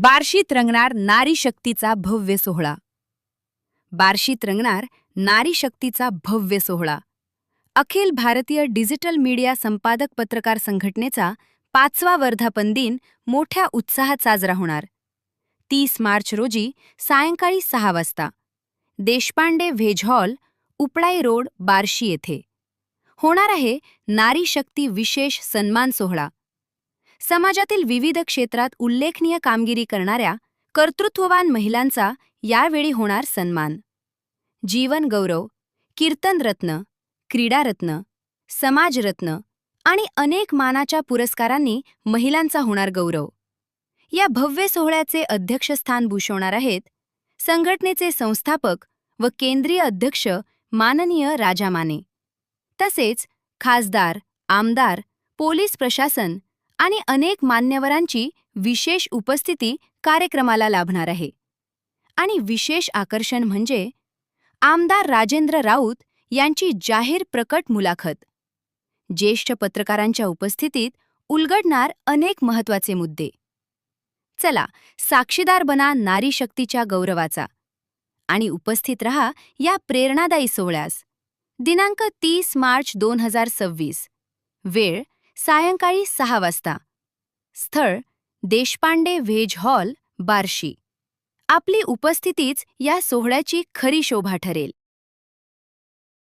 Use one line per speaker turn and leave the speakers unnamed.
बार्शीत रंगणार नारी शक्तीचा भव्य सोहळा. बार्शीत रंगणार नारी शक्तीचा भव्य सोहळा. अखिल भारतीय डिजिटल मीडिया संपादक पत्रकार संघटनेचा 5वा वर्धापन दिन मोठ्या उत्साहात साजरा होणार. 30 मार्च रोजी सायंकाळी 6 वाजता Deshpande veg hall, Upalai road, Barshi येथे होणार आहे नारी शक्ती विशेष सन्मान सोहळा. समाजातील विविध क्षेत्रात उल्लेखनीय कामगिरी करणाऱ्या कर्तृत्ववान महिलांचा यावेळी होणार सन्मान. जीवन गौरव, कीर्तन रत्न, क्रीडारत्न, समाजरत्न आणि अनेक मानाच्या पुरस्कारांनी महिलांचा होणार गौरव. या भव्य सोहळ्याचे अध्यक्षस्थान भूषवणार आहेत संघटनेचे संस्थापक व केंद्रीय अध्यक्ष माननीय राजा माने. तसेच खासदार, आमदार, पोलीस प्रशासन आणि अनेक मान्यवरांची विशेष उपस्थिती कार्यक्रमाला लाभणार आहे. आणि विशेष आकर्षण म्हणजे आमदार राजेंद्र राऊत यांची जाहीर प्रकट मुलाखत. ज्येष्ठ पत्रकारांच्या उपस्थितीत उलगडणार अनेक महत्त्वाचे मुद्दे. चला साक्षीदार बना नारी शक्तीच्या गौरवाचा आणि उपस्थित रहा या प्रेरणादायी सोहळ्यास. दिनांक 30 मार्च 2026. वेळ सायंकाळी 6 वाजता. स्थळ देशपांडे व्हेज हॉल, बार्शी. आपली उपस्थितीच या सोहळ्याची खरी शोभा ठरेल.